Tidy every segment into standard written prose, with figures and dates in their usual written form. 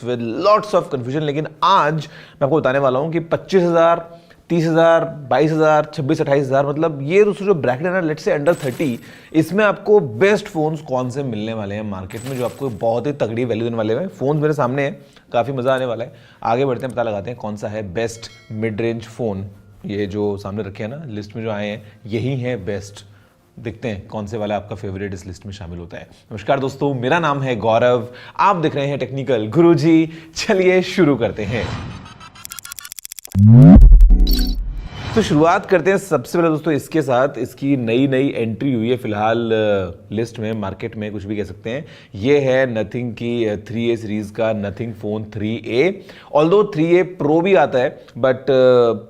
With lots of confusion. लेकिन आज मैं आपको बताने वाला हूं कि 25,000, 30,000, 22,000, 26, 28,000, मतलब ये दूसरे जो ब्रैकेट है ना, लेट्स से अंडर 30, इसमें आपको बेस्ट फोन्स कौन से मिलने वाले हैं मार्केट में जो आपको बहुत ही तगड़ी वैल्यू देने वाले हैं। फोन मेरे सामने है, काफ़ी मज़ा आने वाला है। आगे बढ़ते हैं, पता लगाते हैं कौन सा है बेस्ट मिड रेंज फ़ोन। ये जो सामने रखे हैं ना, लिस्ट में जो आए हैं यही है बेस्ट। देखते हैं कौन से वाला आपका फेवरेट इस लिस्ट में शामिल होता है। नमस्कार दोस्तों, मेरा नाम है गौरव, आप देख रहे हैं टेक्निकल गुरुजी। चलिए शुरू करते हैं। तो शुरुआत करते हैं सबसे पहले दोस्तों इसके साथ। इसकी नई एंट्री हुई है फिलहाल लिस्ट में, मार्केट में, कुछ भी कह सकते हैं। ये है नथिंग की 3A सीरीज का nothing phone 3A। Although 3A pro भी आता है, बट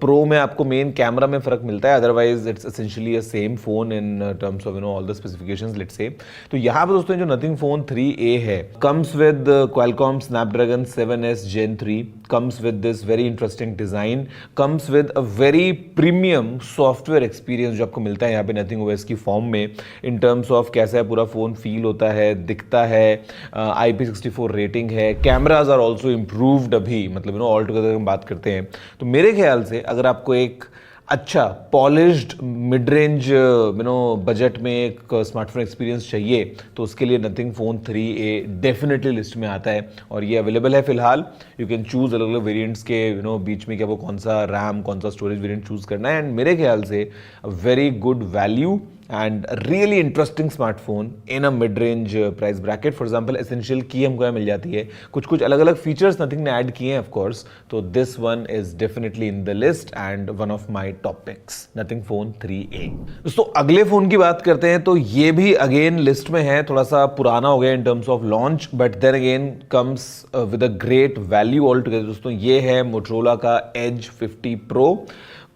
प्रो में आपको मेन कैमरा में फर्क मिलता है, otherwise it's essentially a same phone in terms of all the specifications, let's say. तो यहाँ पर दोस्तों जो नथिंग फोन 3A है, comes with Qualcomm Snapdragon 7S Gen 3, comes with this very interesting design, comes with a very premium software experience जो आपको मिलता है यहाँ पे नथिंग ओएस की फॉर्म में, इन टर्म्स ऑफ कैसा है पूरा फोन फील होता है, दिखता है। IP64 रेटिंग है, कैमराज आर ऑल्सो इम्प्रूव्ड अभी, मतलब ऑल टुगेदर हम बात करते हैं तो मेरे ख्याल से अगर आपको एक अच्छा पॉलिश्ड मिड रेंज बजट में एक स्मार्टफोन एक्सपीरियंस चाहिए तो उसके लिए nothing phone 3A definitely list में आता है। और ये अवेलेबल है फिलहाल। यू कैन चूज अलग अलग वेरिएंट्स के बीच में, क्या वो कौन सा रैम, कौन सा स्टोरेज वेरिएंट चूज करना है। एंड मेरे ख्याल से a very good value and really interesting smartphone in a mid range price bracket. For example essential की हमको यहाँ मिल जाती है, कुछ अलग अलग फीचर्स नथिंग ने ऐड किए हैं ऑफ कोर्स। तो this one is definitely in the list and one of my top picks, nothing phone 3A। दोस्तों अगले फोन की बात करते हैं तो ये भी अगेन लिस्ट में है, थोड़ा सा पुराना हो गया in terms of launch, but then again comes with a great value all together. दोस्तों ये है मोटरोला का Edge 50 Pro।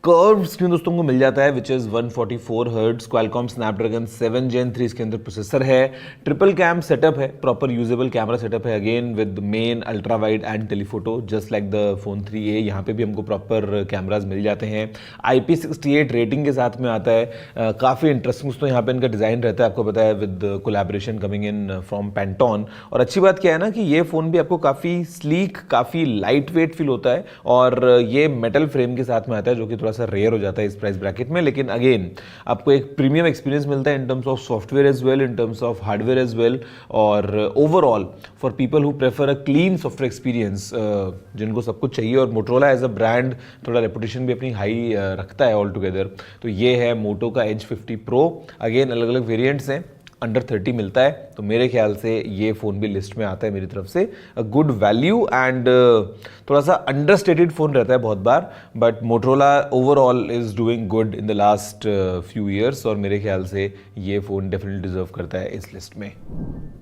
कर्व स्क्रीन दोस्तों को मिल जाता है, which is 144 hertz, Qualcomm Snapdragon 7 Gen 3 इसके अंदर प्रोसेसर है, ट्रिपल कैम सेटअप है, प्रॉपर यूजेबल कैमरा सेटअप है, again with main ultra wide and telephoto just like the phone 3A। यहाँ पे भी हमको प्रॉपर कैमराज मिल जाते हैं। IP68 रेटिंग के साथ में आता है। काफ़ी इंटरेस्टिंग दोस्तों यहाँ पे इनका डिज़ाइन रहता है, आपको पता है, with collaboration coming in from Pantone. और अच्छी बात क्या है ना कि ये फ़ोन भी आपको काफ़ी स्लीक, काफ़ी लाइट वेट फील होता है, और ये मेटल फ्रेम के साथ में आता है जो कि थोड़ा सा रेयर हो जाता है इस प्राइस ब्रैकेट में। लेकिन अगेन आपको एक प्रीमियम एक्सपीरियंस मिलता है in terms of software as well, in terms of hardware as well, और overall for people who prefer a clean software experience, जिनको सब कुछ चाहिए। और मोटोरोला एज अ ब्रांड थोड़ा रेपुटेशन भी अपनी हाई रखता है ऑल टुगेदर। तो ये है मोटो का Edge 50 Pro। अगेन अलग अलग वेरिएंट्स हैं, अंडर 30 मिलता है, तो मेरे ख्याल से ये फ़ोन भी लिस्ट में आता है मेरी तरफ से। अ गुड वैल्यू एंड थोड़ा सा अंडरस्टेटेड फ़ोन रहता है बहुत बार, but Motorola overall is doing good in the last few years, और मेरे ख्याल से ये फ़ोन डेफिनेटली डिजर्व करता है इस लिस्ट में।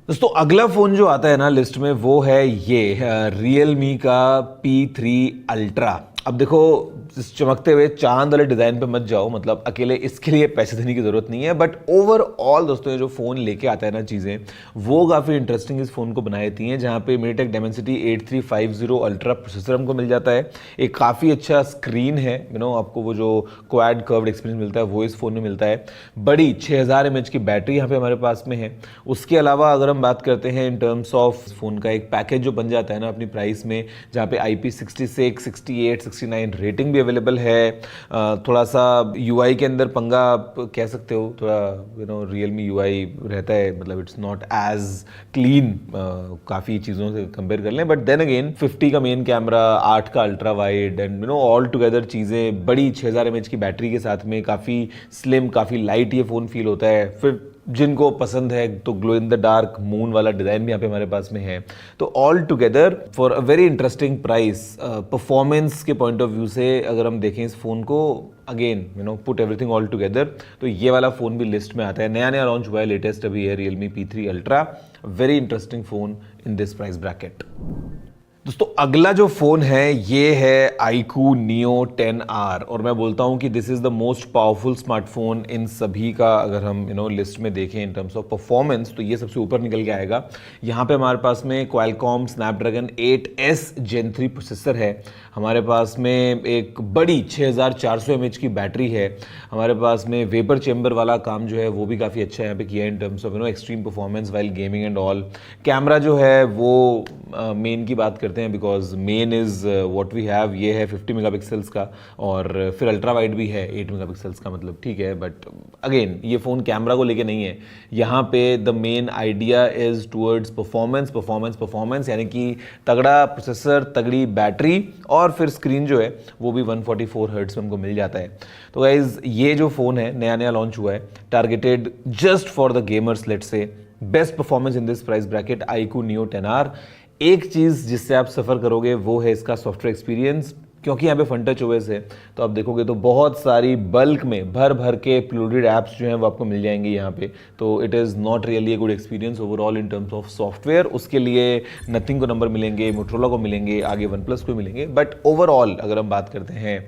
दोस्तों अगला फ़ोन जो आता है ना लिस्ट में वो है ये Realme का P3 Ultra। अब देखो इस चमकते हुए चांद वाले डिज़ाइन पे मत जाओ, मतलब अकेले इसके लिए पैसे देने की ज़रूरत नहीं है, बट ओवरऑल दोस्तों ये जो फ़ोन लेके आता है ना चीज़ें, वो काफ़ी इंटरेस्टिंग इस फ़ोन को बनाई थी हैं। जहाँ पे MediaTek Dimensity 8350 अल्ट्रा प्रोसेसर हमको मिल जाता है, एक काफ़ी अच्छा स्क्रीन है, आपको वो जो क्वाड कर्व्ड एक्सपीरियंस मिलता है वो इस फ़ोन में मिलता है। बड़ी 6000 mAh की बैटरी यहाँ पे हमारे पास में है। उसके अलावा अगर हम बात करते हैं इन टर्म्स ऑफ फ़ोन का एक पैकेज जो बन जाता है ना अपनी प्राइस में, जहाँ पे IP66, 68, 69 रेटिंग भी अवेलेबल है। थोड़ा सा UI के अंदर पंगा आप कह सकते हो, थोड़ा Realme UI रहता है, मतलब इट्स नॉट एज क्लीन काफ़ी चीज़ों से कंपेयर कर लें, बट देन अगेन 50 का मेन कैमरा, 8 का ultra wide, and all together चीज़ें, बड़ी 6000 mAh की बैटरी के साथ में काफ़ी स्लिम, काफ़ी लाइट ये फ़ोन फील होता है। फिर जिनको पसंद है तो glow in the dark moon वाला डिज़ाइन भी यहाँ पे हमारे पास में है। तो all together for a very interesting price, performance के पॉइंट ऑफ व्यू से अगर हम देखें इस फ़ोन को, again put everything all together, तो ये वाला फ़ोन भी लिस्ट में आता है। नया लॉन्च हुआ है, लेटेस्ट अभी है Realme P3 Ultra। Very interesting phone in this price bracket. दोस्तों अगला जो फ़ोन है ये है iQOO Neo 10R, और मैं बोलता हूँ कि this is the most powerful smartphone in सभी का। अगर हम लिस्ट में देखें इन टर्म्स ऑफ परफॉर्मेंस तो ये सबसे ऊपर निकल के आएगा। यहाँ पे हमारे पास में Qualcomm Snapdragon 8S Gen 3 processor है, हमारे पास में एक बड़ी 6400 mAh की बैटरी है, हमारे पास में वेपर चेंबर वाला काम जो है वो भी काफ़ी अच्छा यहाँ पे किया है in terms of extreme performance while gaming and all. Camera जो है वो मेन की बात करते लेते हैं because main is what we have, ये है 50 मेगापिक्सल्स का और फिर अल्ट्रा वाइड भी है 8 मेगापिक्सल्स का, मतलब ठीक है, बट अगेन ये फ़ोन कैमरा को लेके नहीं है। यहाँ पे the main idea is towards performance performance performance, यानी कि तगड़ा प्रोसेसर, तगड़ी बैटरी और फिर स्क्रीन जो है वो भी 144 हर्ट्ज में हमको मिल जाता है। तो गाइज ये जो फ़ोन है नया नया लॉन्च हुआ है, targeted just for the gamers, let's say best performance in this price bracket, iQOO Neo 10R। एक चीज़ जिससे आप सफ़र करोगे वो है इसका सॉफ्टवेयर एक्सपीरियंस, क्योंकि यहाँ पे FunTouch OS है, तो आप देखोगे तो बहुत सारी बल्क में भर भर के प्लूडेड ऐप्स जो हैं वो आपको मिल जाएंगे यहाँ पे। तो it is not really a good experience overall in terms of software. उसके लिए नथिंग को नंबर मिलेंगे, मोटरोला को मिलेंगे, आगे OnePlus को मिलेंगे, बट ओवरऑल अगर हम बात करते हैं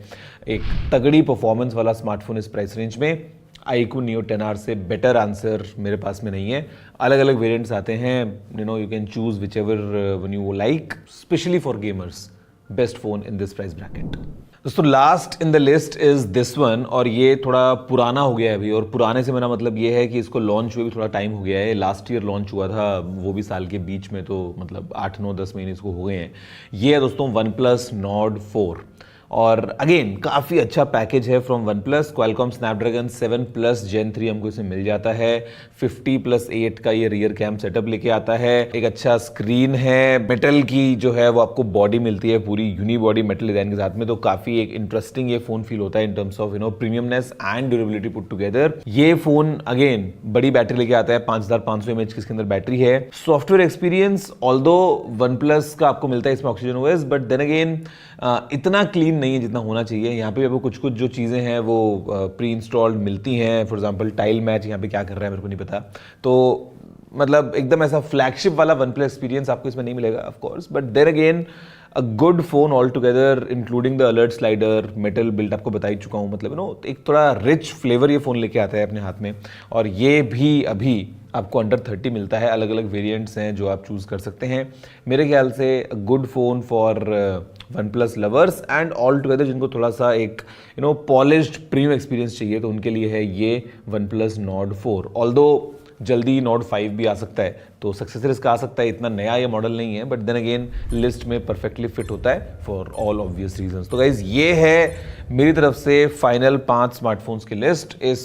एक तगड़ी परफॉर्मेंस वाला स्मार्टफोन इस प्राइस रेंज में, iQOO Neo 10R से बेटर आंसर मेरे पास में नहीं है। अलग अलग वेरिएंट्स आते हैं, you can choose whichever one you like, specially for gamers, best phone in this price bracket. दोस्तों last in the list is this one, और ये थोड़ा पुराना हो गया है अभी, और पुराने से मेरा मतलब ये है कि इसको लॉन्च हुए भी थोड़ा टाइम हो गया है। लास्ट ईयर लॉन्च हुआ था, वो भी साल के बीच में, तो मतलब 8-9-10 महीने इसको हो गए हैं। ये है दोस्तों OnePlus Nord 4, और अगेन काफ़ी अच्छा पैकेज है from OnePlus। Qualcomm Snapdragon 7 Plus Gen 3 हमको इसमें मिल जाता है, 50+8 का ये रियर कैम सेटअप लेके आता है, एक अच्छा स्क्रीन है, मेटल की जो है वो आपको बॉडी मिलती है पूरी यूनी बॉडी मेटल डिजाइन के साथ में, तो काफ़ी एक इंटरेस्टिंग ये फोन फील होता है in terms of premiumness and durability put together. ये फोन अगेन बड़ी बैटरी लेके आता है, 5500 mAh की इसके अंदर बैटरी है। सॉफ्टवेयर एक्सपीरियंस ऑल्दो OnePlus का आपको मिलता है इसमें Oxygen OS, but then again इतना क्लीन नहीं है जितना होना चाहिए। यहाँ पे आपको कुछ कुछ जो चीज़ें हैं वो प्री इंस्टॉल्ड मिलती हैं, फॉर एग्जांपल टाइल मैच यहाँ पे क्या कर रहा है मेरे को नहीं पता, तो मतलब एकदम ऐसा फ्लैगशिप वाला OnePlus एक्सपीरियंस आपको इसमें नहीं मिलेगा of course, but there again a good phone all together, including the alert slider, metal build आपको बता ही चुका हूँ, मतलब एक थोड़ा रिच फ्लेवर ये फ़ोन लेके आता है अपने हाथ में, और ये भी अभी आपको अंडर 30 मिलता है। अलग अलग वेरिएंट्स हैं जो आप चूज़ कर सकते हैं। मेरे ख्याल से good phone for OnePlus lovers and all together जिनको थोड़ा सा एक पॉलिश्ड प्रीमियम एक्सपीरियंस चाहिए, तो उनके लिए है ये OnePlus Nord 4। ऑल्दो जल्दी Nord 5 भी आ सकता है, तो सक्सेसर इसका आ सकता है, इतना नया ये मॉडल नहीं है, बट देन अगेन लिस्ट में परफेक्टली फिट होता है फॉर ऑल ऑब्वियस रीजंस। तो गाइज ये है मेरी तरफ से फाइनल 5 स्मार्टफोन्स की लिस्ट। इस